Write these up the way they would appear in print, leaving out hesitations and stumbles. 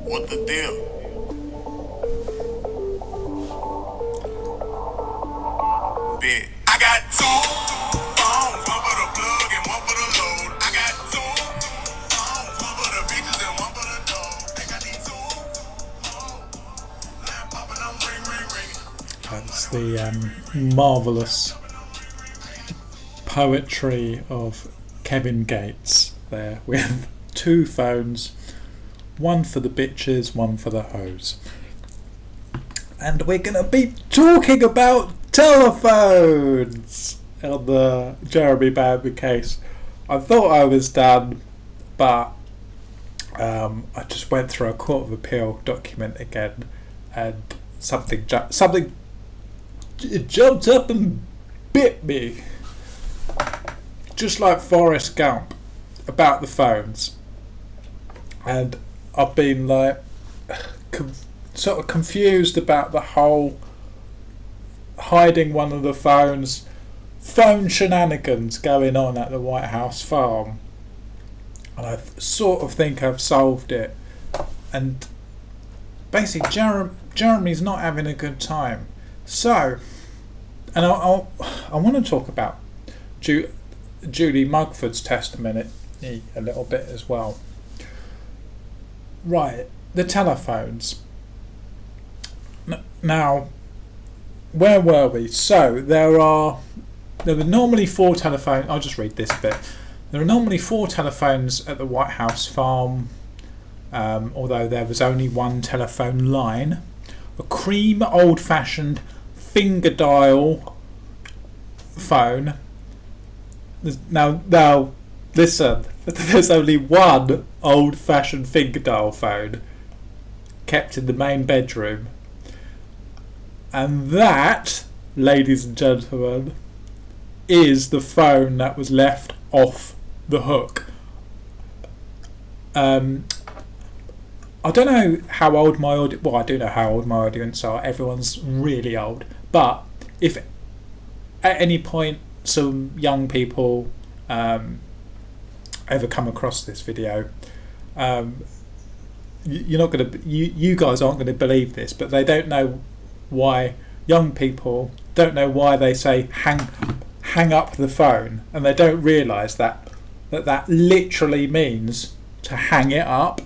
What the deal? Bit. I got two phones, one for the plug and one for the load. I got two phones, one for the bitches and one for the dog. They got these two phones. Line popping, I'm ring, ring, ring. That's the marvellous poetry of Kevin Gates there with two phones, one for the bitches, one for the hoes. And we're going to be talking about telephones on the Jeremy Bamber case. I thought I was done, but I just went through a Court of Appeal document again, and something it jumped up and bit me, just like Forrest Gump, about the phones. And I've been like sort of confused about the whole hiding one of the phone shenanigans going on at the White House farm, and I sort of think I've solved it. And basically Jeremy's not having a good time. So, and I want to talk about Julie Mugford's testimony a little bit as well. Right, the telephones. Now, where were we? So there were normally 4 telephones. I'll just read this bit. There are normally 4 telephones at the White House farm, although there was only one telephone line. A cream old-fashioned finger dial phone. Now, listen. There's only one old-fashioned finger dial phone kept in the main bedroom. And that, ladies and gentlemen, is the phone that was left off the hook. I don't know how old my audience... Well, I do know how old my audience are. Everyone's really old. But if at any point some young people ever come across this video, you're not going to... You guys aren't going to believe this, but they don't know why... Young people don't know why they say hang up the phone, and they don't realise that literally means to hang it up,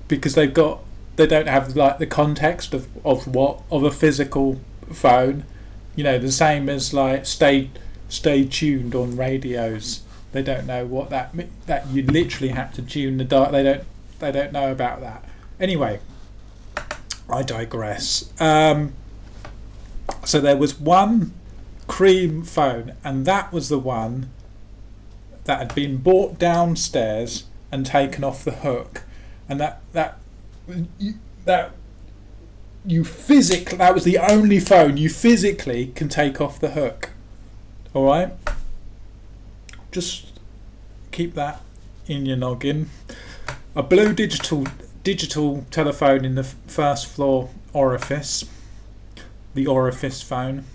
because they don't have like the context of a physical phone. You know, the same as like stay tuned on radios. They don't know what that you literally have to tune the dial. They don't know about that. Anyway, I digress. So there was one cream phone, and that was the one that had been brought downstairs and taken off the hook, and that was the only phone you physically can take off the hook. All right, just keep that in your noggin. A blue digital telephone in the first floor orifice. The orifice phone.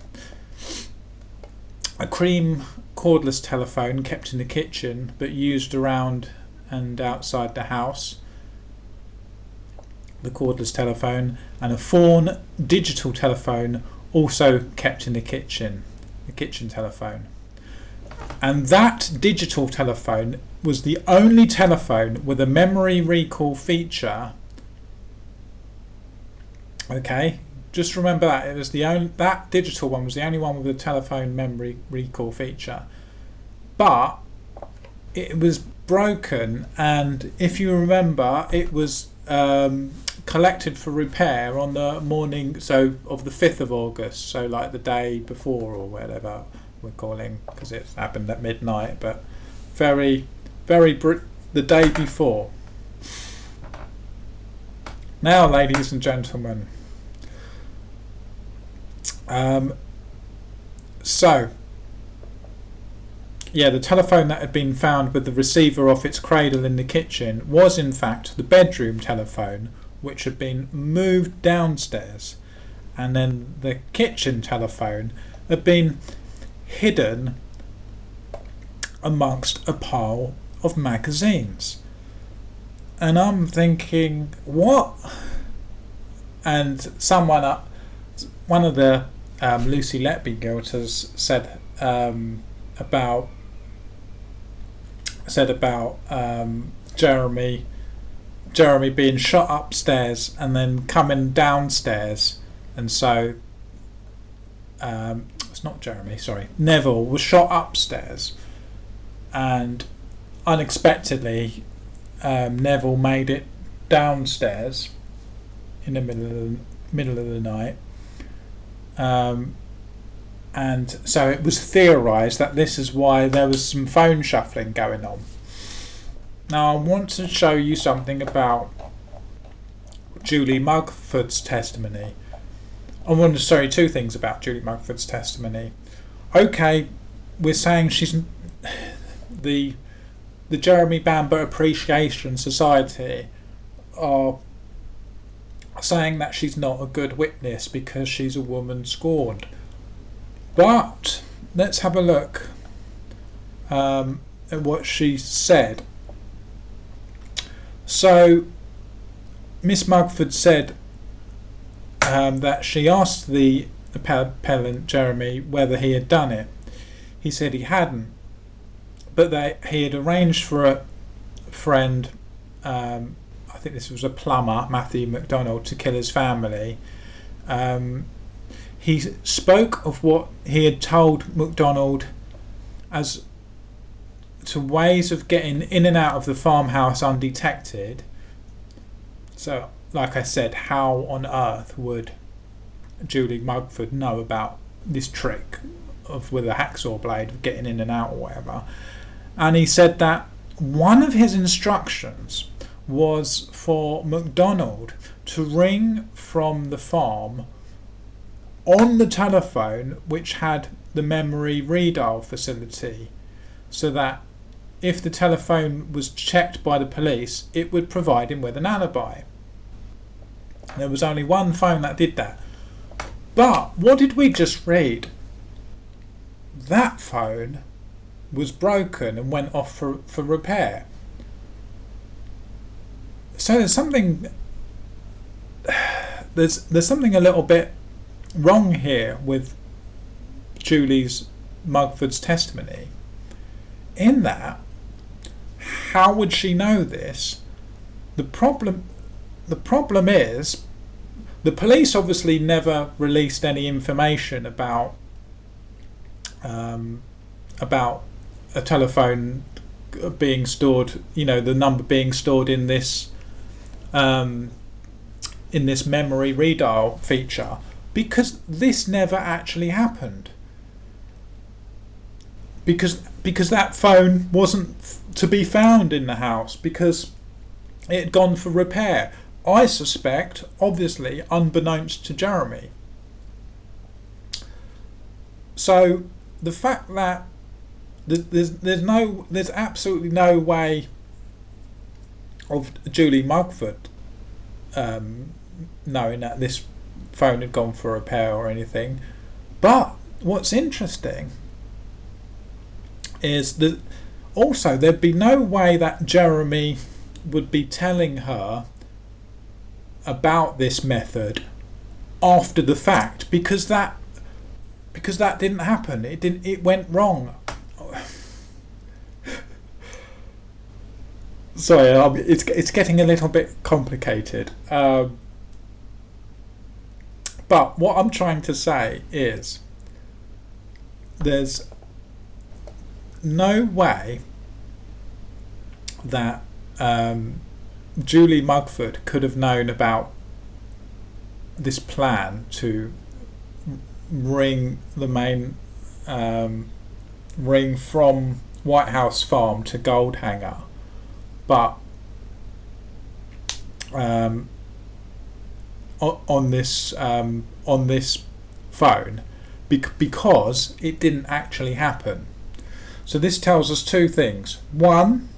A cream cordless telephone kept in the kitchen but used around and outside the house. The cordless telephone. And a fawn digital telephone also kept in the kitchen telephone. And that digital telephone was the only telephone with a memory recall feature. Okay, just remember that it was that digital one was the only one with a telephone memory recall feature, but it was broken, and if you remember, it was collected for repair on the morning of the 5th of August, so like the day before or whatever we're calling, because it happened at midnight, but the day before. Now, ladies and gentlemen, the telephone that had been found with the receiver off its cradle in the kitchen was in fact the bedroom telephone, which had been moved downstairs, and then the kitchen telephone had been hidden amongst a pile of magazines. And I'm thinking, what? And one of the Lucy Letby girls has said about Jeremy being shot upstairs and then coming downstairs, and so it's not Jeremy, sorry, Neville was shot upstairs, and unexpectedly Neville made it downstairs in the middle of the night, and so it was theorised that this is why there was some phone shuffling going on. Now I want to show you something about Julie Mugford's testimony. I want to show you two things about Julie Mugford's testimony. Okay, we're saying she's the Jeremy Bamber Appreciation Society are saying that she's not a good witness because she's a woman scorned. But let's have a look at what she said. So Miss Mugford said that she asked the appellant Jeremy whether he had done it. He said he hadn't, but he had arranged for a friend, I think this was a plumber, Matthew MacDonald, to kill his family. He spoke of what he had told MacDonald as to ways of getting in and out of the farmhouse undetected. So, like I said, how on earth would Julie Mugford know about this trick of with a hacksaw blade of getting in and out or whatever? And he said that one of his instructions was for MacDonald to ring from the farm on the telephone, which had the memory redial facility, so that if the telephone was checked by the police, it would provide him with an alibi. There was only one phone that did that. But what did we just read? That phone was broken and went off for repair. So there's something a little bit wrong here with Julie's Mugford's testimony, in that how would she know this? The problem is the police obviously never released any information about a telephone being stored, the number being stored in this memory redial feature, because this never actually happened. Because that phone wasn't to be found in the house, because it had gone for repair. I suspect, obviously, unbeknownst to Jeremy. So the fact that there's absolutely no way of Julie Mugford knowing that this phone had gone for repair or anything. But what's interesting is that also there'd be no way that Jeremy would be telling her about this method after the fact, because that didn't happen. It went wrong. Sorry, it's getting a little bit complicated. But what I'm trying to say is there's no way that Julie Mugford could have known about this plan to ring the main ring from White House Farm to Goldhanger, but on this phone, because it didn't actually happen. So this tells us two things. One,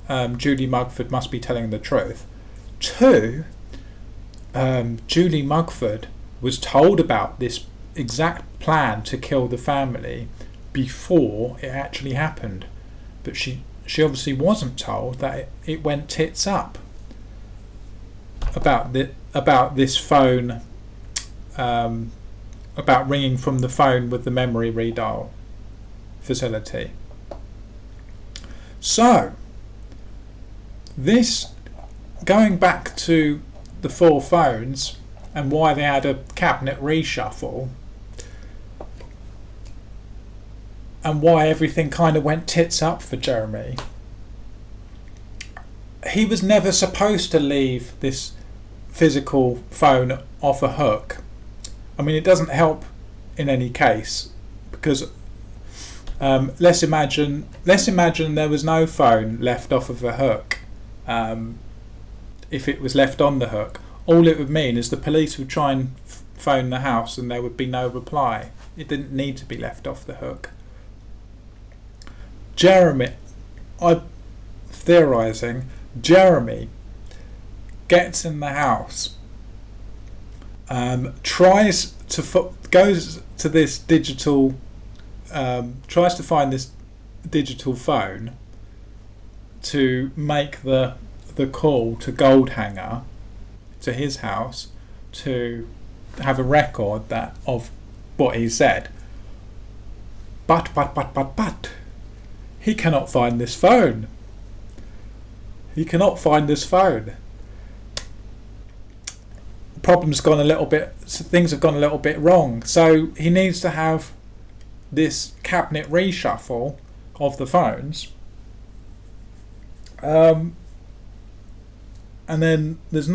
Julie Mugford must be telling the truth. Two, Julie Mugford was told about this exact plan to kill the family before it actually happened, but she she obviously wasn't told that it went tits up about this phone, about ringing from the phone with the memory redial facility. So, this, going back to the 4 phones and why they had a cabinet reshuffle, and why everything kind of went tits up for Jeremy. He was never supposed to leave this physical phone off a hook. I mean, it doesn't help in any case, because let's imagine there was no phone left off of a hook. If it was left on the hook, all it would mean is the police would try and phone the house and there would be no reply. It didn't need to be left off the hook. Jeremy, I'm theorising, Jeremy gets in the house, goes to this digital, tries to find this digital phone to make the call to Goldhanger, to his house, to have a record of what he said. But he cannot find this phone. Things have gone a little bit wrong. So he needs to have this cabinet reshuffle of the phones. And then he's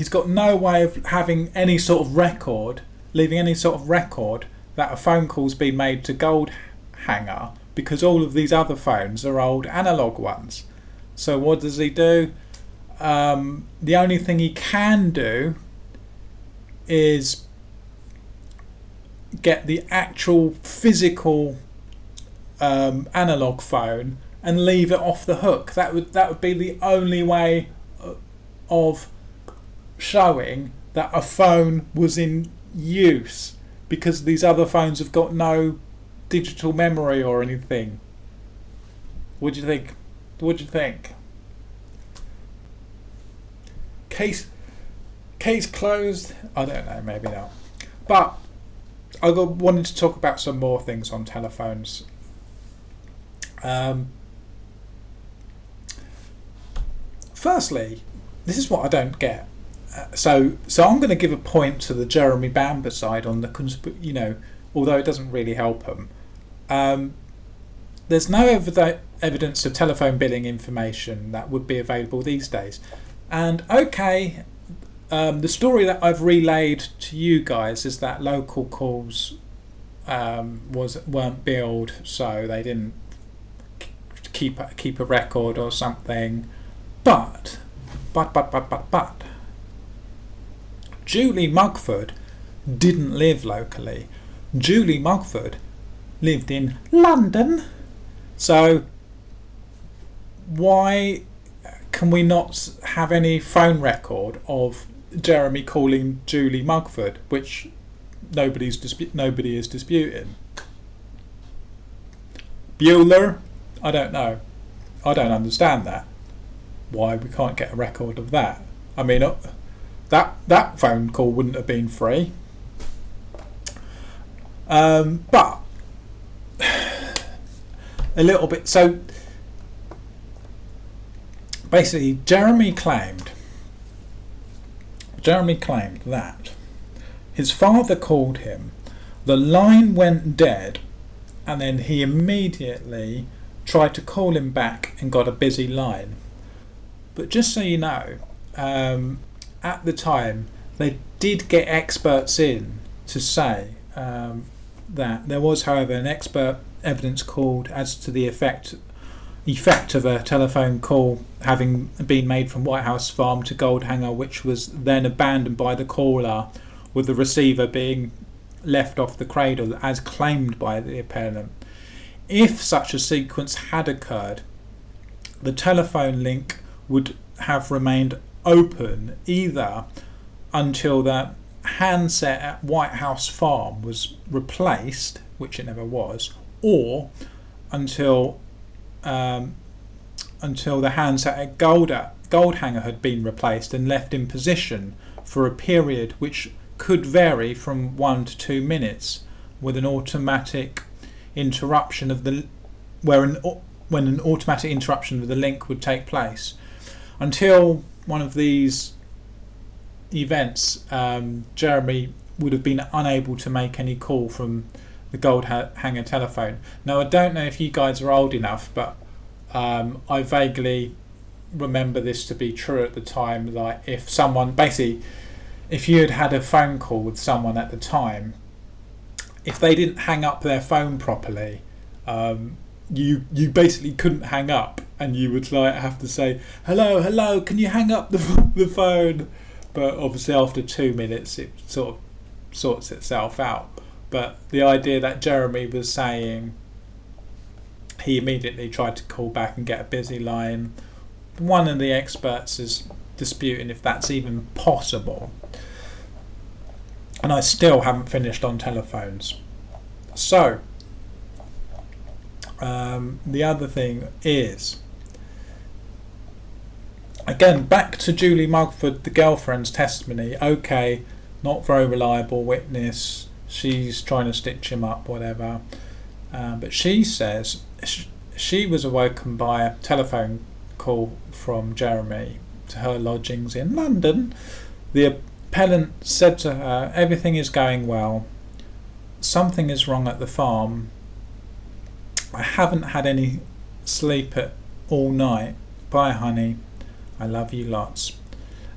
got no way of having any sort of record, leaving any sort of record that a phone call's been made to Goldhanger, because all of these other phones are old analogue ones. So what does he do? The only thing he can do is get the actual physical analogue phone and leave it off the hook. That would be the only way of showing that a phone was in use, because these other phones have got no digital memory or anything. What do you think? Case closed? I don't know, maybe not. But I wanted to talk about some more things on telephones. Firstly, this is what I don't get. So I'm going to give a point to the Jeremy Bamber side on the although it doesn't really help him. There's no evidence of telephone billing information that would be available these days. And okay, the story that I've relayed to you guys is that local calls weren't billed, so they didn't keep a record or something. But Julie Mugford didn't live locally. Julie Mugford lived in London. So why can we not have any phone record of Jeremy calling Julie Mugford, which nobody is disputing? Bueller? I don't know. I don't understand that. Why we can't get a record of that? I mean, that phone call wouldn't have been free. But a little bit. So basically, Jeremy claimed that his father called him, the line went dead, and then he immediately tried to call him back and got a busy line. But just so you know, at the time they did get experts in to say that there was, however, an expert evidence called as to the effect of a telephone call having been made from White House Farm to Goldhanger, which was then abandoned by the caller, with the receiver being left off the cradle as claimed by the appellant. If such a sequence had occurred, the telephone link would have remained open either until the handset at White House Farm was replaced, which it never was, or until um, until the handset gold hanger had been replaced and left in position for a period which could vary from 1 to 2 minutes, with an automatic interruption of the when an automatic interruption of the link would take place. Until one of these events, Jeremy would have been unable to make any call from the gold hanger telephone. Now, I don't know if you guys are old enough, but I vaguely remember this to be true at the time. Like, if someone, basically, if you had had a phone call with someone at the time, if they didn't hang up their phone properly, you basically couldn't hang up, and you would like have to say, hello, can you hang up the phone? But obviously after 2 minutes it sort of sorts itself out. But the idea that Jeremy was saying he immediately tried to call back and get a busy line, one of the experts is disputing if that's even possible. And I still haven't finished on telephones. So the other thing is, again, back to Julie Mugford, the girlfriend's testimony. Okay, not very reliable witness. She's trying to stitch him up, whatever. But she says she was awoken by a telephone call from Jeremy to her lodgings in London. The appellant said to her, everything is going well. Something is wrong at the farm. I haven't had any sleep all night. Bye, honey. I love you lots.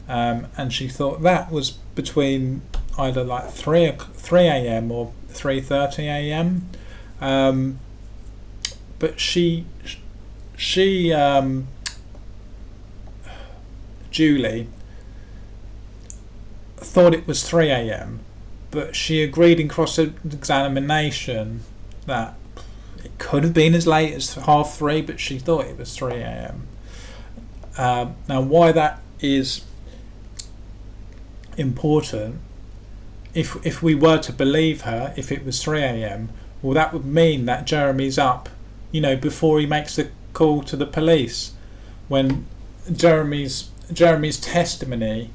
And she thought that was between either like 3 a.m. or 3:30 a.m. But Julie thought it was 3 a.m. but she agreed in cross-examination that it could have been as late as 3:30, but she thought it was 3 a.m. Now, why that is important, if we were to believe her, if it was 3 a.m, well, that would mean that Jeremy's up, before he makes the call to the police. When Jeremy's testimony,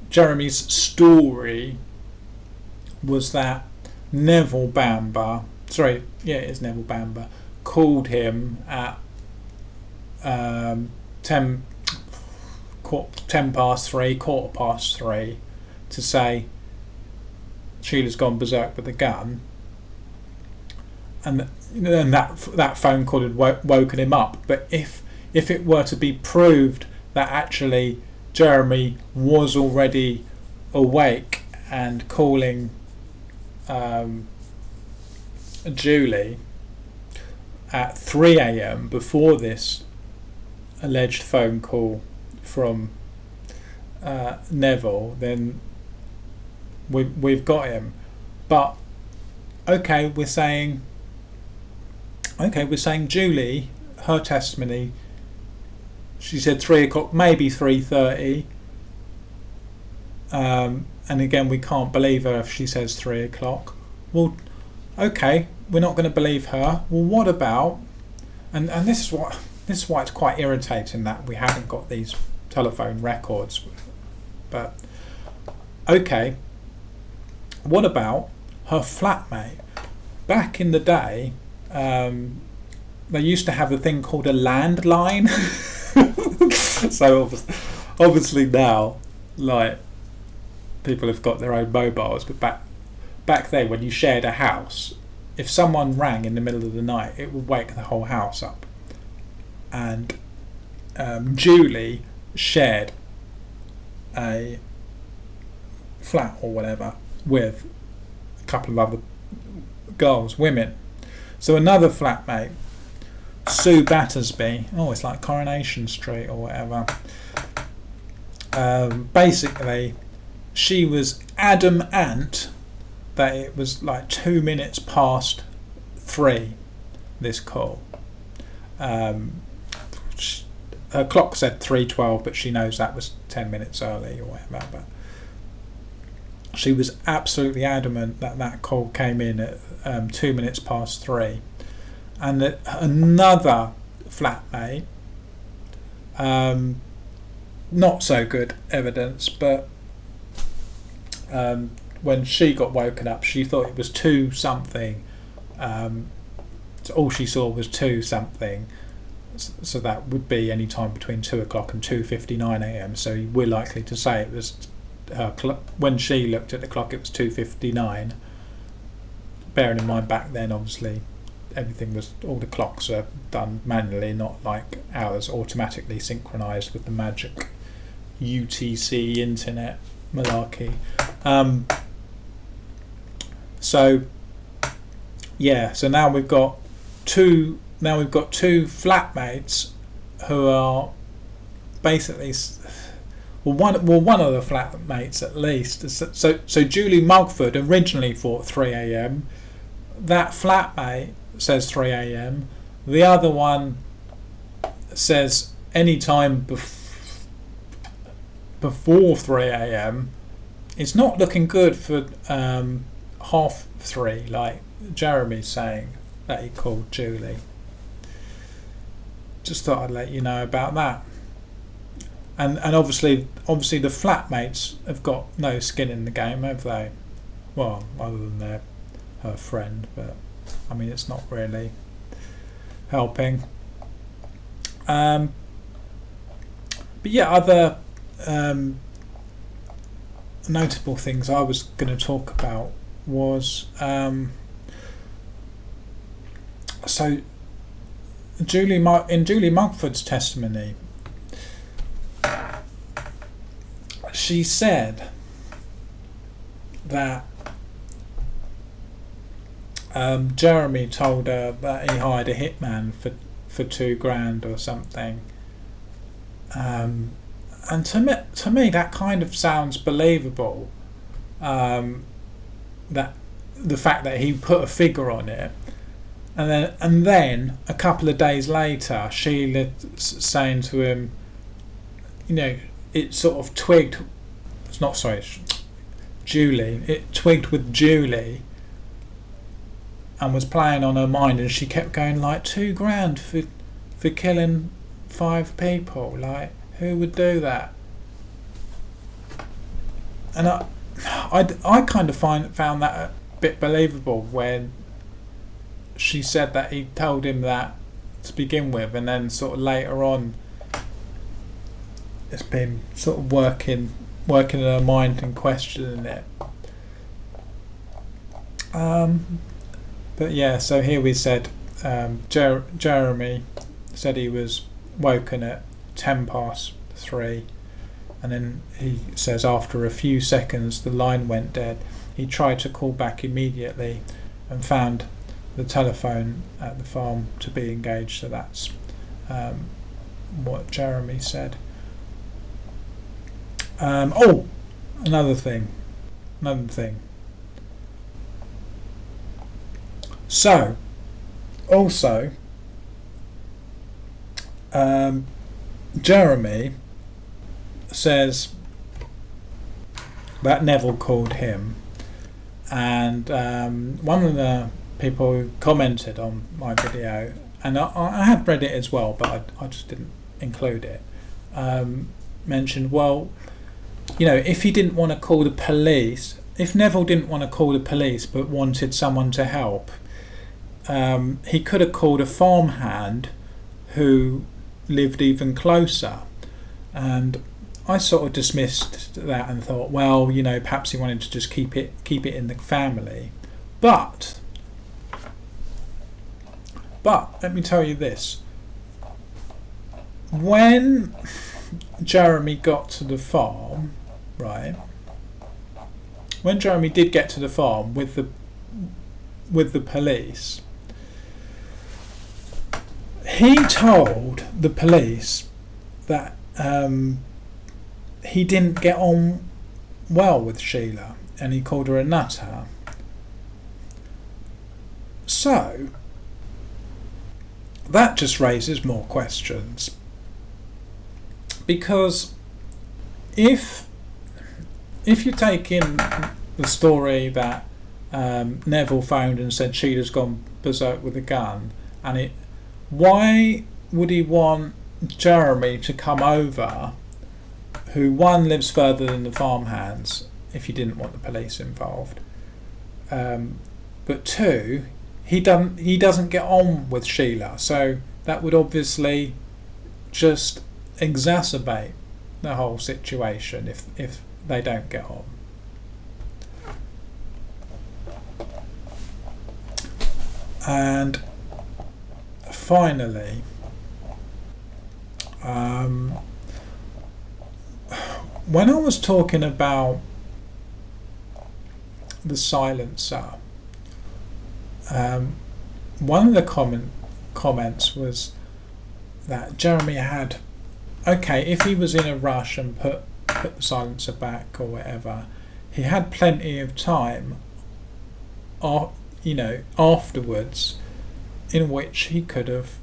Jeremy's story was that Neville Bamber, it is Neville Bamber, called him at 10 past 3, quarter past 3, to say Sheila's gone berserk with a gun, and that phone call had woken him up. But if it were to be proved that actually Jeremy was already awake and calling Julie at 3 a.m. before this alleged phone call from Neville, then we've got him. But we're saying Julie, her testimony, she said 3 o'clock, maybe 3:30, and again, we can't believe her if she says 3 o'clock. Well, we're not going to believe her. Well, what about, and this is why it's quite irritating that we haven't got these telephone records. But what about her flatmate? Back in the day, they used to have a thing called a landline. So obviously now, like, people have got their own mobiles, but back then, when you shared a house, if someone rang in the middle of the night, it would wake the whole house up. And Julie shared a flat or whatever with a couple of other women. So another flatmate, Sue Battersby, it's like Coronation Street or whatever, basically she was adamant that it was like 2 minutes past 3, this call. Her clock said 3:12, but she knows that was 10 minutes early or whatever. But she was absolutely adamant that call came in at 2 minutes past 3. and that another flatmate, not so good evidence, but when she got woken up, she thought it was 2 something. So all she saw was 2 something. So that would be any time between 2 o'clock and 2:59 a.m. So we're likely to say it was when she looked at the clock, it was 2:59. Bearing in mind back then, obviously, all the clocks are done manually, not like ours automatically synchronised with the magic UTC internet malarkey. So now we've got two flatmates who are basically one of the flatmates at least. So Julie Mugford originally thought 3 a.m. That flatmate says 3 a.m. The other one says any time before 3 a.m. It's not looking good for 3:30, like Jeremy's saying that he called Julie. Just thought I'd let you know about that. And obviously the flatmates have got no skin in the game, have they? Well, other than her friend, but I mean it's not really helping. But yeah, other notable things I was going to talk about was so in Julie Mugford's testimony, she said that Jeremy told her that he hired a hitman for $2,000 or something, and to me that kind of sounds believable. That the fact that he put a figure on it, and then a couple of days later, Sheila saying to him, it sort of twigged. Julie. It twigged with Julie, and was playing on her mind, and she kept going like $2,000 for killing 5 people. Like, who would do that? And I kind of found that a bit believable when she said that he told him that to begin with, and then sort of later on it's been sort of working in her mind and questioning it. But yeah, so here we said Jeremy said he was woken at 3:10, and then he says after a few seconds the line went dead. He tried to call back immediately and found the telephone at the farm to be engaged. So that's what Jeremy said. Another thing. So, also, Jeremy says that Neville called him, and one of the people who commented on my video, and I had read it as well, but I just didn't include it, mentioned, well, if he didn't want to call the police, if Neville didn't want to call the police but wanted someone to help, he could have called a farmhand who lived even closer. And I sort of dismissed that and thought, well, perhaps he wanted to just keep it in the family. But let me tell you this: when Jeremy got to the farm, right? When Jeremy did get to the farm with the police, he told the police that he didn't get on well with Sheila, and he called her a nutter. So that just raises more questions, because if you take in the story that Neville phoned and said Sheila's gone berserk with a gun, and why would he want Jeremy to come over, who one lives further than the farmhands, if he didn't want the police involved, but two, he doesn't get on with Sheila, so that would obviously just exacerbate the whole situation if they don't get on. And finally, when I was talking about the silencer, one of the comments was that Jeremy had, okay, if he was in a rush and put the silencer back or whatever, he had plenty of time, afterwards, in which he could have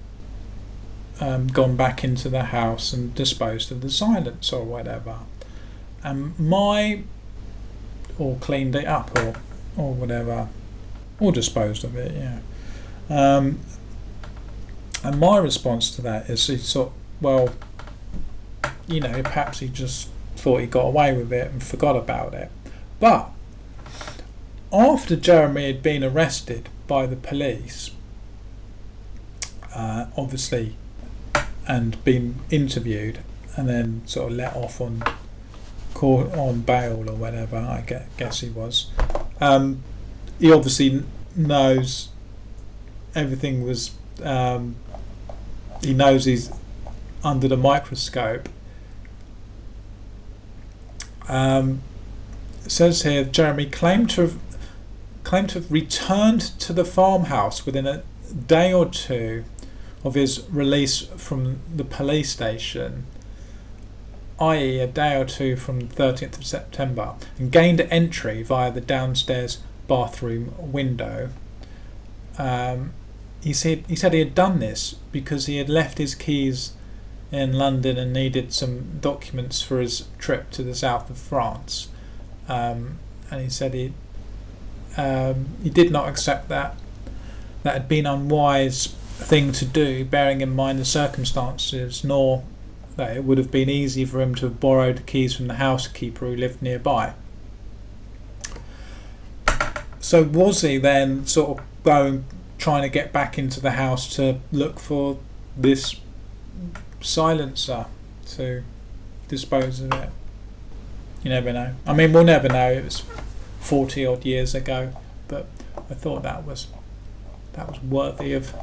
gone back into the house and disposed of the silencer or whatever, and or cleaned it up or whatever, or disposed of it, yeah. And my response to that is, he thought, well, perhaps he just thought he got away with it and forgot about it. But after Jeremy had been arrested by the police, obviously, and been interviewed, and then sort of let off on bail or whatever, I guess he was. He obviously knows everything was. He knows he's under the microscope. It says here, Jeremy claimed to have returned to the farmhouse within a day or two of his release from the police station, i.e. a day or two from the 30th of September, and gained entry via the downstairs bathroom window. He said he had done this because he had left his keys in London and needed some documents for his trip to the south of France. And he said he did not accept that had been an unwise thing to do, bearing in mind the circumstances, nor that it would have been easy for him to have borrowed the keys from the housekeeper who lived nearby. So was he then sort of trying to get back into the house to look for this silencer to dispose of it? You never know. I mean, we'll never know. It was 40 odd years ago, but I thought that was worthy of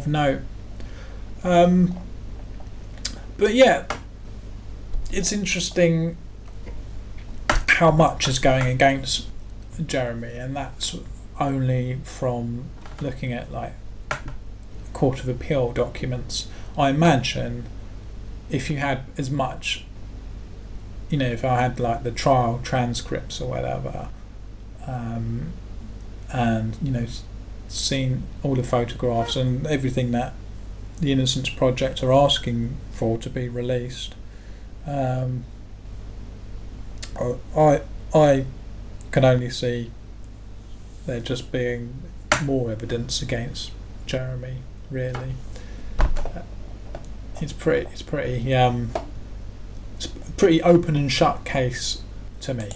note. But yeah, it's interesting how much is going against Jeremy, and that's only from looking at like Court of Appeal documents. I imagine if you had as much, if I had like the trial transcripts or whatever, and seen all the photographs and everything that the Innocence Project are asking for to be released, I can only see there just being more evidence against Jeremy. Really, it's pretty open and shut case to me.